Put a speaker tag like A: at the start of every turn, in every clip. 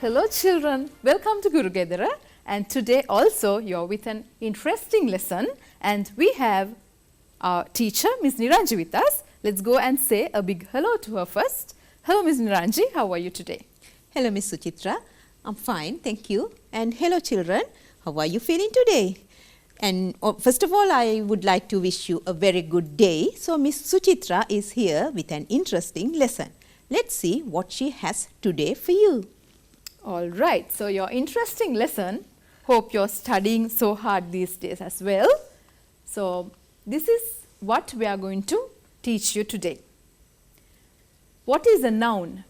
A: Hello children, welcome to Guru Gedara, and today also you're with an interesting lesson and we have our teacher Ms. Niranji with us. Let's go and say a big hello to her first. Hello Ms. Niranji, how are you today?
B: Hello Ms. Suchitra, I'm fine, thank you. And hello children, how are you feeling today? And first of all, I would like to wish you a very good day. So Ms. Suchitra is here with an interesting lesson. Let's see what she has today for you.
A: Alright, so your interesting lesson, hope you're studying so hard these days as well. So this is what we are going to teach you today. What is a noun?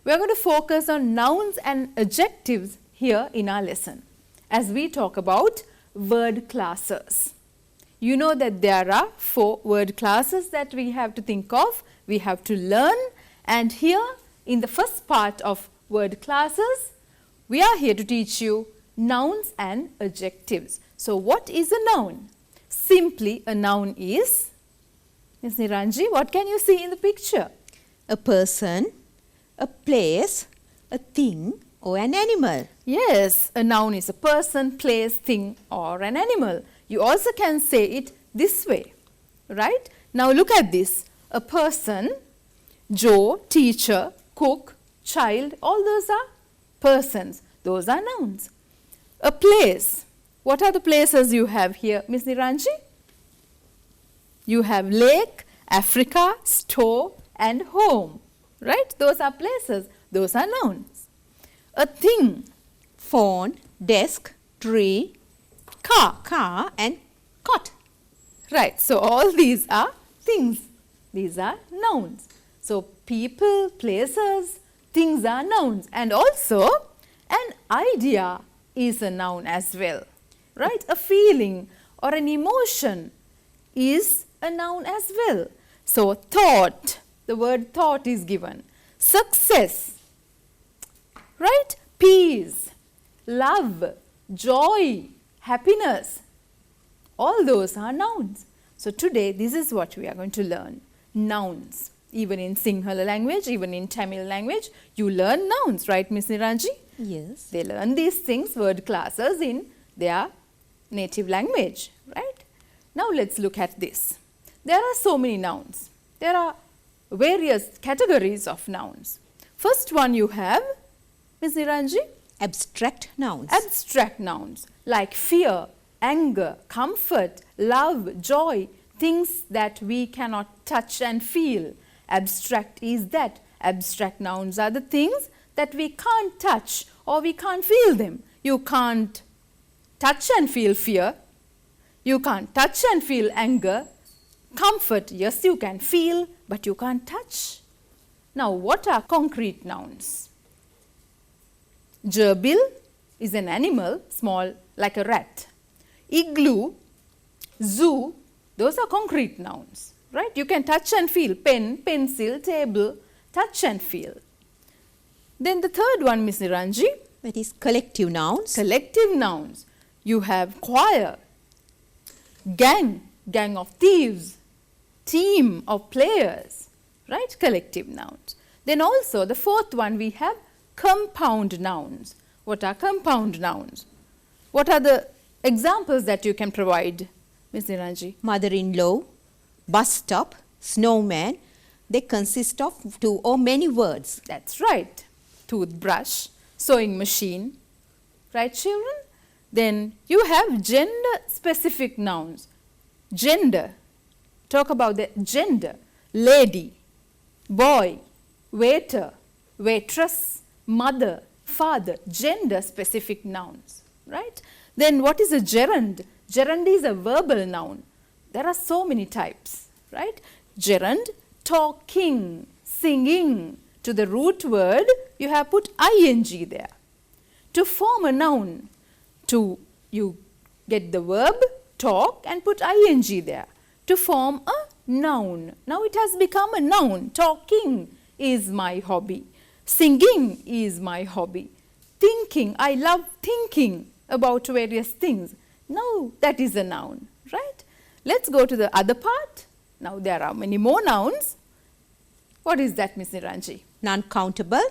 A: We are going to focus on nouns and adjectives here in our lesson as we talk about word classes. You know that there are 4 word classes that we have to think of, we have to learn, and here in the first part of word classes, we are here to teach you nouns and adjectives. So what is a noun? Simply a noun is, Ms. Niranji, what can you see in the picture?
B: A person, a place, a thing or an animal.
A: Yes, a noun is a person, place, thing or an animal. You also can say it this way, right? Now look at this, a person, Joe, teacher, cook, child, all those are persons, those are nouns. A place, what are the places you have here, Ms. Niranji? You have lake, Africa, store and home, right? Those are places, those are nouns. A thing,
B: Phone, desk, tree, car and cot.
A: Right, so all these are things, these are nouns. So people, places, things are nouns, and also an idea is a noun as well, right? A feeling or an emotion is a noun as well. So thought, the word thought is given. Success, right? Peace, love, joy, happiness, all those are nouns. So today this is what we are going to learn, nouns. Even in Sinhala language, even in Tamil language, you learn nouns, right Ms. Niranji?
B: Yes.
A: They learn these things, word classes in their native language, right? Now let's look at this. There are so many nouns. There are various categories of nouns. First one you have, Ms. Niranji?
B: Abstract nouns.
A: Abstract nouns like fear, anger, comfort, love, joy, things that we cannot touch and feel. Abstract is that. Abstract nouns are the things that we can't touch or we can't feel them. You can't touch and feel fear. You can't touch and feel anger. Comfort, yes, you can feel, but you can't touch. Now, what are concrete nouns? Gerbil is an animal, small like a rat. Igloo, zoo, those are concrete nouns, right? You can touch and feel, pen, pencil, table, touch and feel. Then the third one, Ms. Niranji.
B: That is collective nouns.
A: Collective nouns. You have choir, gang, gang of thieves, team of players, right? Collective nouns. Then also the fourth one we have compound nouns. What are compound nouns? What are the examples that you can provide, Ms. Niranji?
B: Mother-in-law, bus stop, snowman, they consist of 2 or many words.
A: That's right. Toothbrush, sewing machine, right children? Then you have gender specific nouns. Gender, talk about the gender. Lady, boy, waiter, waitress, mother, father, gender specific nouns, right? Then what is a gerund? Gerund is a verbal noun. There are so many types, right? Gerund, talking, singing. To the root word, you have put ing there. To form a noun, you get the verb talk and put ing there. To form a noun. Now it has become a noun. Talking is my hobby. Singing is my hobby. Thinking, I love thinking about various things. Now that is a noun, right? Let's go to the other part. Now there are many more nouns. What is that, Ms. Niranji?
B: Non-countable,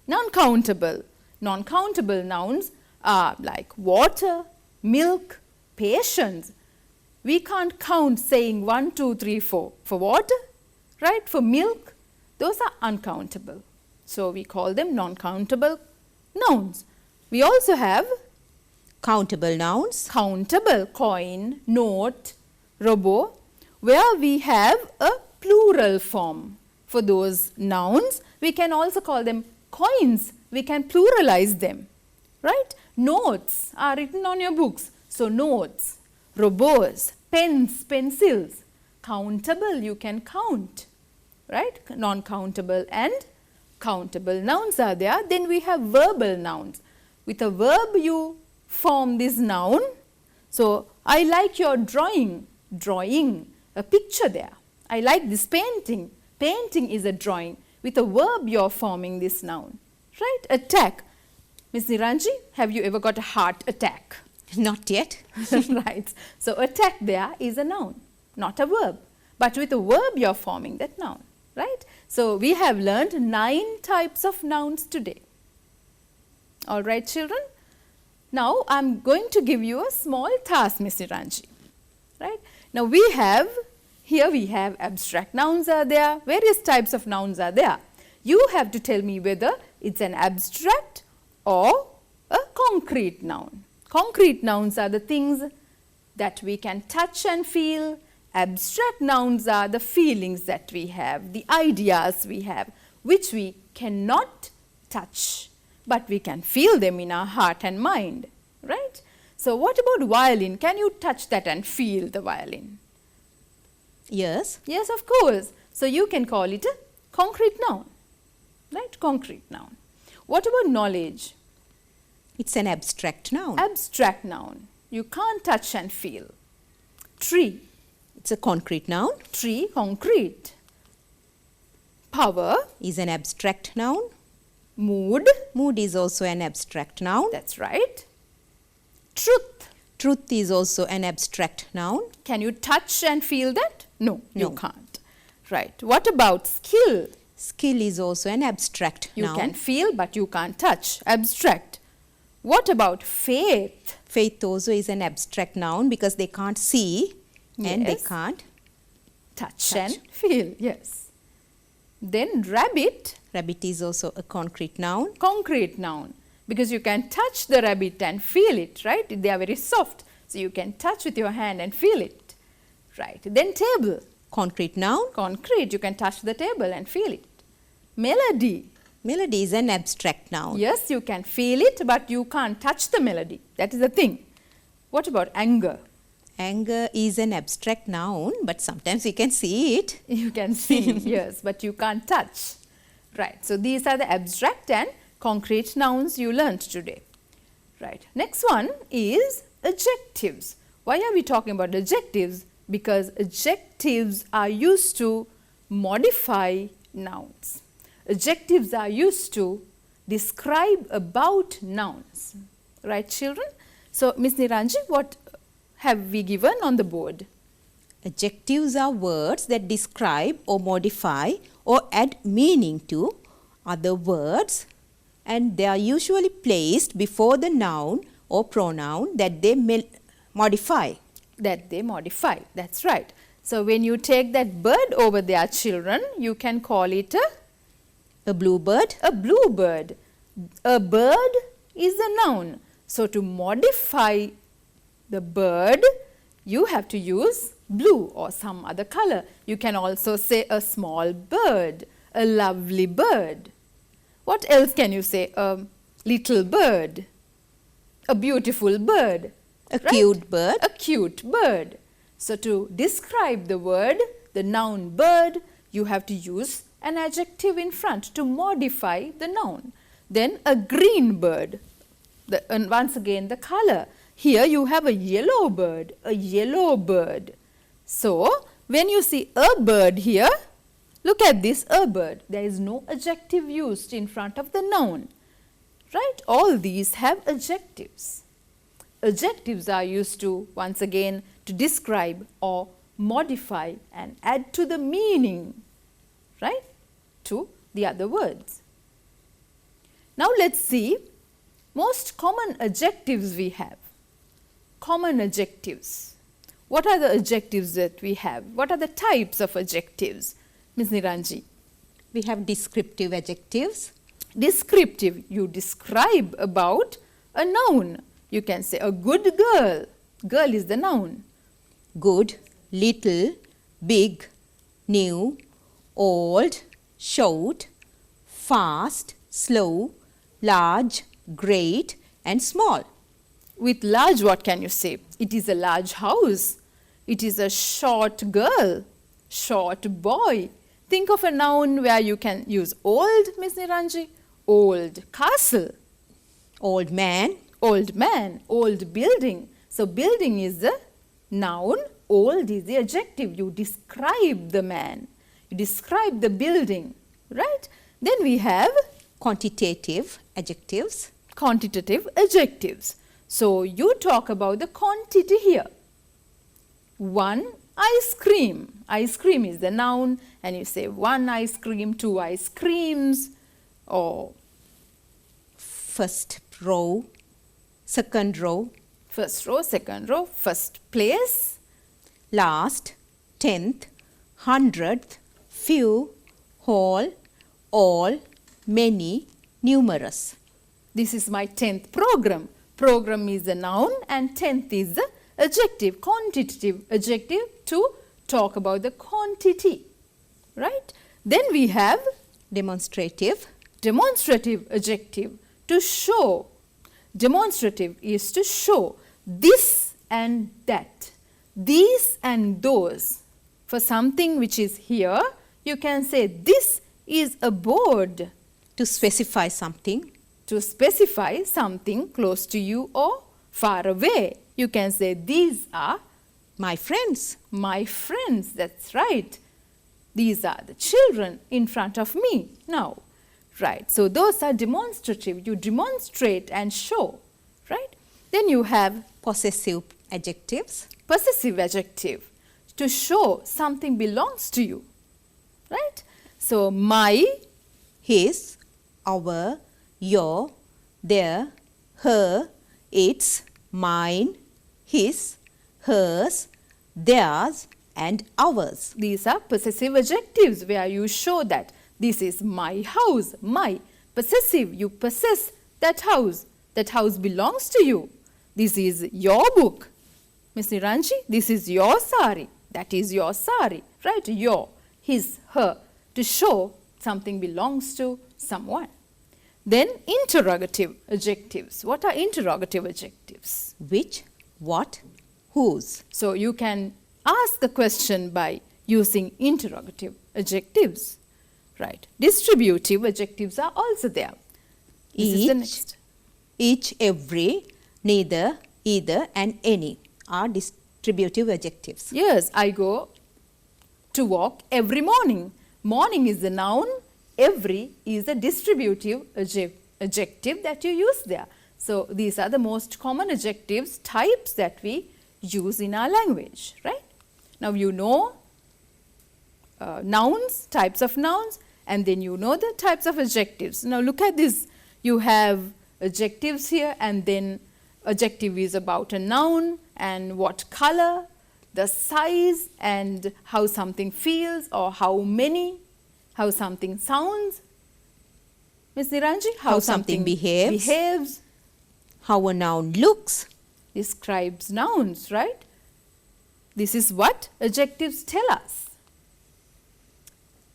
A: Non-countable. Non-countable nouns are like water, milk, patience. We can't count saying 1, 2, 3, 4 for water, right? For milk, those are uncountable. So, we call them non-countable nouns. We also have
B: Countable nouns.
A: countable, coin, note, robo, where we have a plural form. For those nouns, we can also call them coins. We can pluralize them, right? Notes are written on your books. So, notes, robos, pens, pencils. Countable, you can count, right? Non-countable and countable nouns are there. Then we have verbal nouns. With a verb, you form this noun. So, I like your drawing, drawing, a picture there. I like this painting, painting is a drawing. With a verb, you are forming this noun, right? Attack. Ms. Niranji, have you ever got a heart attack?
B: Not yet.
A: Right. So, attack there is a noun, not a verb. But with a verb, you are forming that noun, right? So, we have learned 9 types of nouns today. All right, children. Now, I am going to give you a small task, Ms. Niranji, right. Now, here we have abstract nouns are there, various types of nouns are there. You have to tell me whether it's an abstract or a concrete noun. Concrete nouns are the things that we can touch and feel. Abstract nouns are the feelings that we have, the ideas we have, which we cannot touch, but we can feel them in our heart and mind, right? So, what about violin? Can you touch that and feel the violin?
B: Yes.
A: Yes, of course. So, you can call it a concrete noun, right? Concrete noun. What about knowledge?
B: It's an abstract noun.
A: Abstract noun. You can't touch and feel. Tree.
B: It's a concrete noun.
A: Tree, concrete. Power.
B: Is an abstract noun.
A: Mood.
B: Mood is also an abstract noun.
A: That's right. Truth.
B: Truth is also an abstract noun.
A: Can you touch and feel that? No,
B: No.
A: you can't. Right. What about skill?
B: Skill is also an abstract
A: You
B: noun.
A: can feel but you can't touch. Abstract. What about faith?
B: Faith also is an abstract noun because they can't see and they
A: Yes.
B: can't
A: Touch
B: touch.
A: and feel. Yes. Then rabbit.
B: Rabbit is also a concrete noun.
A: Concrete noun. Because you can touch the rabbit and feel it, right? They are very soft. So, you can touch with your hand and feel it. Right. Then table.
B: Concrete noun.
A: Concrete. You can touch the table and feel it. Melody.
B: Melody is an abstract noun.
A: Yes, you can feel it, but you can't touch the melody. That is the thing. What about anger?
B: Anger is an abstract noun, but sometimes we can see it.
A: You can see, yes, but you can't touch. Right. So, these are the abstract and concrete nouns you learnt today. Right. Next one is adjectives. Why are we talking about adjectives? Because adjectives are used to modify nouns. Adjectives are used to describe about nouns. Right, children? So, Ms. Niranji, what have we given on the board?
B: Adjectives are words that describe or modify or add meaning to other words, and they are usually placed before the noun or pronoun that they modify.
A: That they modify. That's right. So, when you take that bird over there, children, you can call it
B: A bluebird.
A: a bluebird. A bird is a noun. So, to modify the bird, you have to use blue or some other color. You can also say a small bird, a lovely bird. What else can you say? A little bird, a beautiful bird,
B: A
A: right?
B: cute bird.
A: A cute bird. So, to describe the word, the noun bird, you have to use an adjective in front to modify the noun. Then a green bird, and once again the color. Here you have a yellow bird, a yellow bird. So, when you see a bird here, look at this, a bird. There is no adjective used in front of the noun, right? All these have adjectives. Adjectives are used to, once again, to describe or modify and add to the meaning, right, to the other words. Now let's see most common adjectives we have. Common adjectives. What are the adjectives that we have? What are the types of adjectives? Ms. Niranji.
B: We have descriptive adjectives.
A: Descriptive, you describe about a noun. You can say a good girl. Girl is the noun.
B: Good, little, big, new, old, short, fast, slow, large, great and small.
A: With large, what can you say? It is a large house. It is a short girl, short boy. Think of a noun where you can use old, Ms. Niranji. Old castle.
B: Old man.
A: Old man, old building. So building is the noun, old is the adjective. You describe the man. You describe the building, right? Then we have
B: Quantitative adjectives.
A: quantitative adjectives. So you talk about the quantity here. 1 ice cream. Ice cream is the noun and you say 1 ice cream, 2 ice creams or
B: First row, second row,
A: first row, second row, first place,
B: last, 10th, 100th, few, whole, all, many, numerous.
A: This is my 10th program. Program is the noun and 10th is the adjective, quantitative adjective to talk about the quantity, right? Then we have
B: Demonstrative.
A: demonstrative adjective to show. Demonstrative is to show this and that, these and those. For something which is here, you can say this is a board.
B: To specify something.
A: To specify something close to you or far away, you can say these are
B: My friends.
A: my friends. That's right. These are the children in front of me now. Right. So those are demonstrative. You demonstrate and show. Right. Then you have
B: Possessive adjectives.
A: possessive adjective to show something belongs to you. Right. So my,
B: His, our, your, their, her, its, mine, his, hers, theirs and ours.
A: these are possessive adjectives where you show that this is my house. My possessive, you possess that house. That house belongs to you. This is your book. Miss Niranji, this is your sari. That is your sari, right? Your, his, her, to show something belongs to someone. Then interrogative adjectives. What are interrogative adjectives?
B: Which, what, whose.
A: So you can ask a question by using interrogative adjectives, right? Distributive adjectives are also there. This is the next.
B: Each, every, neither, either and any are distributive adjectives.
A: Yes, I go to walk every morning. Morning is the noun, every is a distributive adjective that you use there. So these are the most common adjectives types that we use in our language, right? Now you know nouns, types of nouns, and then you know the types of adjectives. Now look at this. You have adjectives here, and then adjective is about a noun and what color, the size, and how something feels or how many, how something sounds. Ms. Niranji,
B: How something behaves. How a noun looks.
A: Describes nouns, right? This is what adjectives tell us.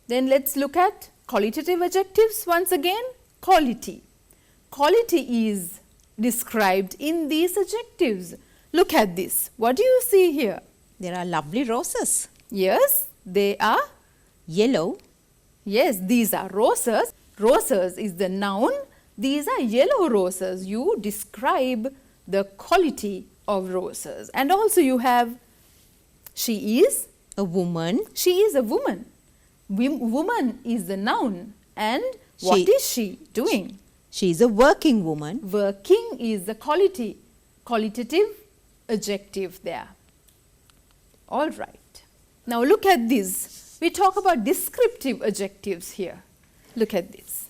A: Then let's look at qualitative adjectives once again. Quality. Quality is described in these adjectives. Look at this. What do you see here?
B: There are lovely roses.
A: Yes, they are.
B: Yellow.
A: Yes, these are roses. Roses is the noun. These are yellow roses. You describe the quality of roses. And also you have she is.
B: A woman.
A: She is a woman. Woman is the noun. And what
B: She-
A: is she doing?
B: She is a working woman.
A: Working is the quality, qualitative adjective there. All right. Now look at this. We talk about descriptive adjectives here. Look at this.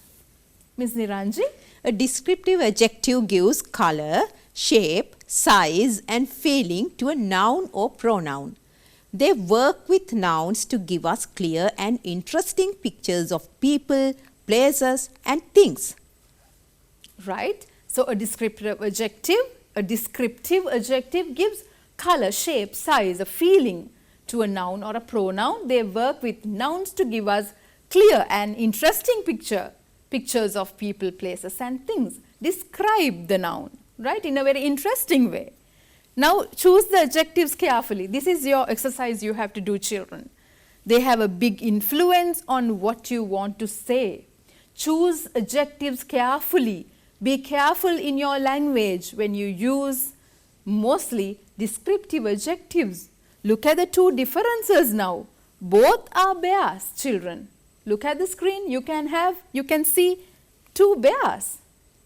A: Ms. Niranji?
B: A descriptive adjective gives color, shape, size and feeling to a noun or pronoun. They work with nouns to give us clear and interesting pictures of people, places and things.
A: Right. So a descriptive adjective gives color, shape, size, a feeling to a noun or a pronoun. They work with nouns to give us clear and interesting pictures of people, places and things. Describe the noun, right, in a very interesting way. Now choose the adjectives carefully. This is your exercise you have to do, children. They have a big influence on what you want to say. Choose adjectives carefully. Be careful in your language when you use mostly descriptive adjectives. Look at the two differences now. Both are bears, children. Look at the screen. You can see two bears.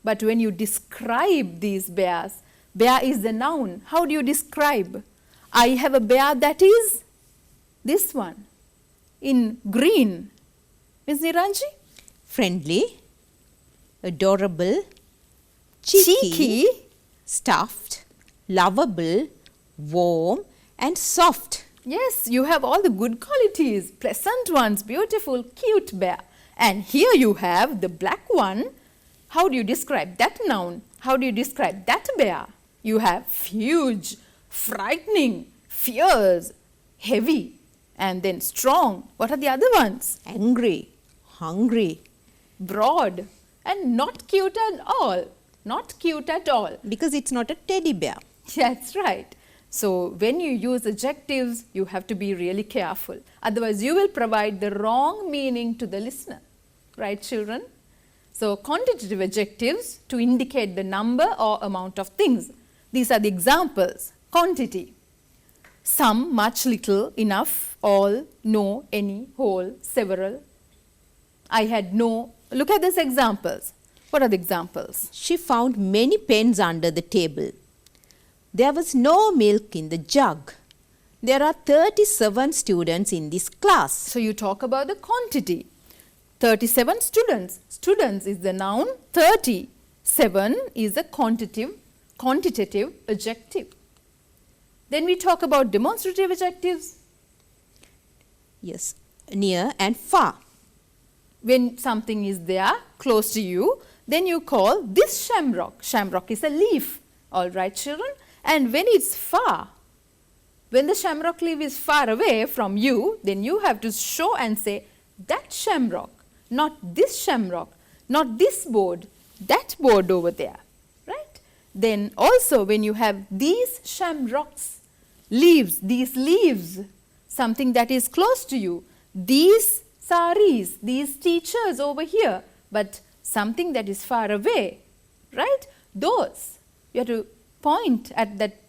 A: But when you describe these bears, bear is the noun. How do you describe? I have a bear that is this one in green. Ms. Niranji?
B: Friendly, adorable, cheeky, stuffed, lovable, warm and soft.
A: Yes, you have all the good qualities, pleasant ones, beautiful, cute bear. And here you have the black one. How do you describe that noun? How do you describe that bear? You have huge, frightening, fierce, heavy, and then strong. What are the other ones?
B: Angry, hungry,
A: broad, and not cute at all. Not cute at all.
B: Because it's not a teddy bear.
A: That's right. So when you use adjectives, you have to be really careful. Otherwise, you will provide the wrong meaning to the listener. Right, children? So quantitative adjectives to indicate the number or amount of things. These are the examples. Quantity: some, much, little, enough, all, no, any, whole, several. I had no. Look at these examples. What are the examples?
B: She found many pens under the table. There was no milk in the jug. There are 37 students in this class.
A: So you talk about the quantity. 37 students. Students is the noun. 37 is the quantitative adjective. Then we talk about demonstrative adjectives.
B: Yes, near and far.
A: When something is there, close to you, then you call this shamrock. Shamrock is a leaf. All right, children? And when it's far, when the shamrock leaf is far away from you, then you have to show and say, that shamrock, not this shamrock, not this board, that board over there. Right? Then also when you have these shamrocks, leaves, these leaves, something that is close to you, these saris, these teachers over here, but something that is far away, right? Those, you have to point at that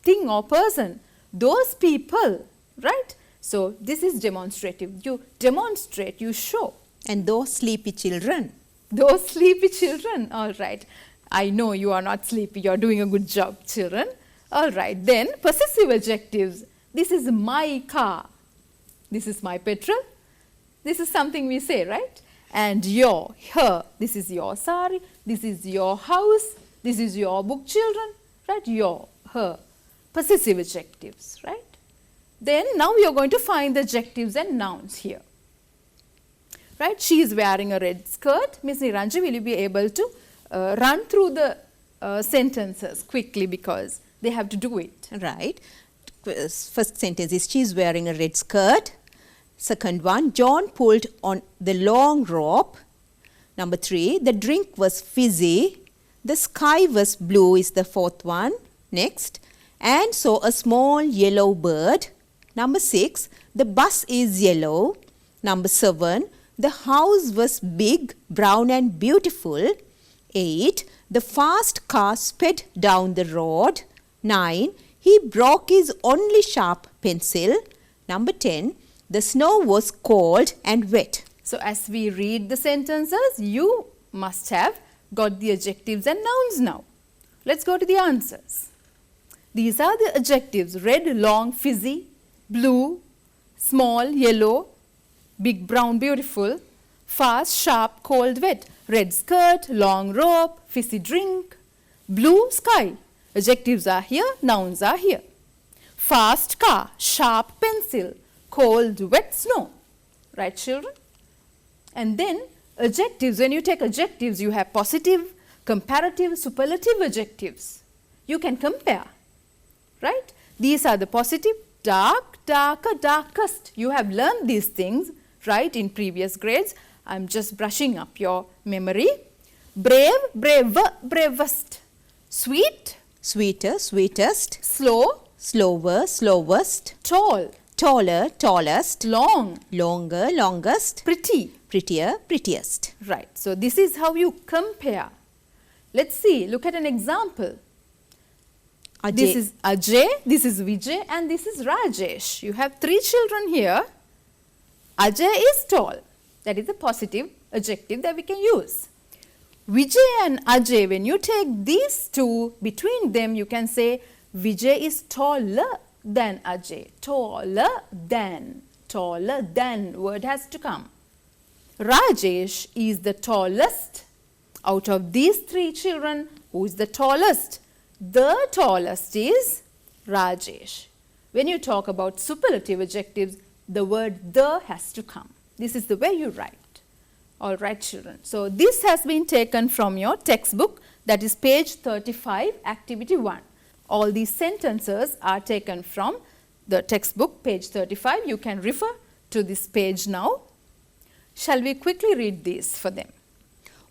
A: thing or person, those people, right? So this is demonstrative. You demonstrate, you show.
B: And those sleepy children.
A: Those sleepy children, all right. I know you are not sleepy, you are doing a good job, children. All right, then possessive adjectives. This is my car. This is my petrol. This is something we say, right? And your, her, this is your sari, this is your house, this is your book, children, right? Your, her, possessive adjectives, right? Then now we are going to find the adjectives and nouns here, right? She is wearing a red skirt. Ms. Niranji, will you be able to run through the sentences quickly because they have to do it?
B: Right. First sentence is she is wearing a red skirt. Second one, John pulled on the long rope. Number 3, the drink was fizzy. The sky was blue is the fourth one. Next, and saw a small yellow bird. Number 6, the bus is yellow. Number 7, the house was big, brown and beautiful. 8, the fast car sped down the road. 9, he broke his only sharp pencil. Number 10, the snow was cold and wet.
A: So as we read the sentences, you must have got the adjectives and nouns now. Let's go to the answers. These are the adjectives: red, long, fizzy, blue, small, yellow, big, brown, beautiful, Fast, sharp, cold, wet. Red skirt, long rope, fizzy drink. Blue sky. Adjectives are here, nouns are here. Fast car, sharp pencil, cold, wet snow. Right, children? And then adjectives, when you take adjectives, you have positive, comparative, superlative adjectives. You can compare, right? These are the positive, dark, darker, darkest. You have learned these things, right, in previous grades. I'm just brushing up your memory. Brave, braver, bravest. Sweet,
B: sweeter, sweetest.
A: slow,
B: Slower, slowest.
A: tall,
B: Taller, tallest.
A: long,
B: Longer, longest.
A: pretty.
B: Prettier, prettiest.
A: Right. So, this is how you compare. Let's see. Look at an example. This is Ajay, this is Vijay, and this is Rajesh. You have 3 children here. Ajay is tall. That is a positive adjective that we can use. Vijay and Ajay, when you take these two, between them you can say Vijay is taller than Ajay. Taller than word has to come. Rajesh is the tallest. Out of these 3 children, who is the tallest? The tallest is Rajesh. When you talk about superlative adjectives, the word the has to come. This is the way you write. All right, children. So, this has been taken from your textbook, that is page 35, activity 1. All these sentences are taken from the textbook, page 35. You can refer to this page now. Shall we quickly read these for them?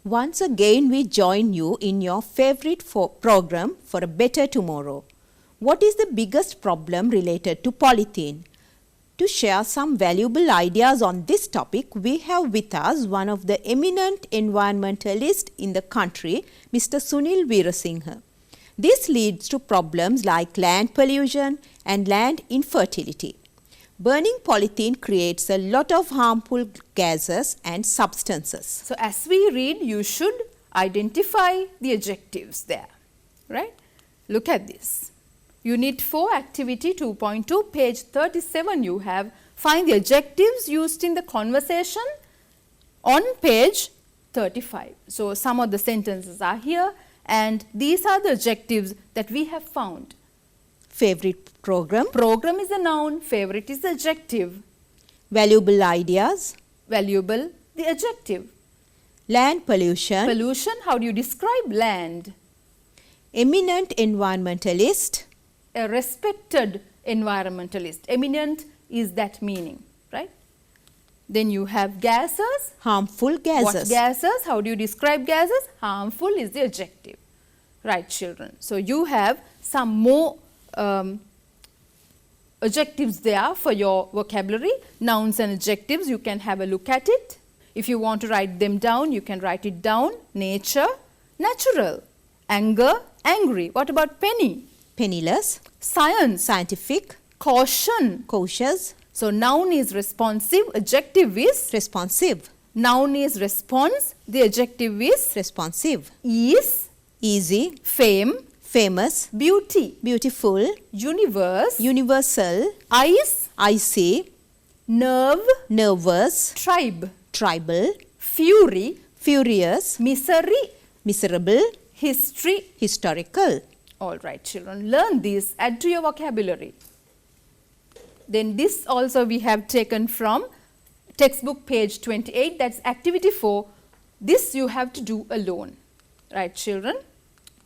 B: Once again, we join you in your favorite program for a better tomorrow. What is the biggest problem related to polythene? To share some valuable ideas on this topic, we have with us one of the eminent environmentalists in the country, Mr. Sunil Veerasinghe. This leads to problems like land pollution and land infertility. Burning polythene creates a lot of harmful gases and substances.
A: So, as we read, you should identify the adjectives there, right? Look at this. Unit 4, activity 2.2, page 37, you have find the adjectives used in the conversation on page 35. So, some of the sentences are here and these are the adjectives that we have found.
B: Favorite program.
A: Program is a noun, favorite is the adjective.
B: Valuable ideas.
A: Valuable, the adjective.
B: Land pollution.
A: Pollution, how do you describe land?
B: Eminent environmentalist.
A: A respected environmentalist. Eminent is that meaning, right? Then you have gases.
B: Harmful gases.
A: What gases? How do you describe gases? Harmful is the adjective. Right, children. So, you have some more adjectives there for your vocabulary. Nouns and adjectives, you can have a look at it. If you want to write them down, you can write it down. Nature, natural. Anger, angry. What about penny?
B: Penniless.
A: Science,
B: scientific.
A: Caution,
B: cautious.
A: So, noun is responsive, adjective is
B: responsive.
A: Noun is response, the adjective is
B: responsive.
A: Ease,
B: easy.
A: fame,
B: famous.
A: beauty,
B: beautiful.
A: universe,
B: universal.
A: ice,
B: icy.
A: nerve,
B: nervous.
A: tribe,
B: tribal.
A: fury,
B: furious.
A: misery,
B: miserable.
A: history.
B: historical.
A: All right, children, learn this, add to your vocabulary. Then this also we have taken from textbook page 28, that is activity 4. This you have to do alone, right, children?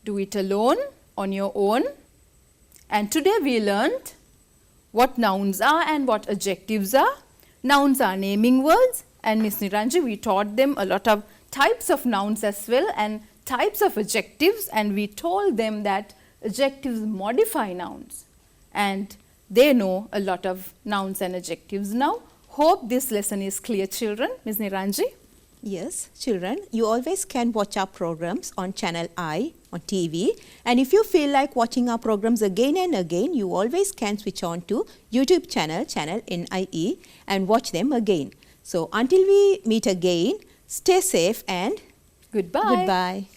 A: Do it alone on your own. And today we learned what nouns are and what adjectives are. Nouns are naming words, and Miss Niranji, we taught them a lot of types of nouns as well and types of adjectives, and we told them that adjectives modify nouns and they know a lot of nouns and adjectives now. Hope this lesson is clear, children. Ms. Niranji?
B: Yes, children, you always can watch our programs on channel I on TV, and if you feel like watching our programs again and again, you always can switch on to YouTube channel NIE and watch them again. So until we meet again, stay safe and
A: goodbye.
B: Goodbye.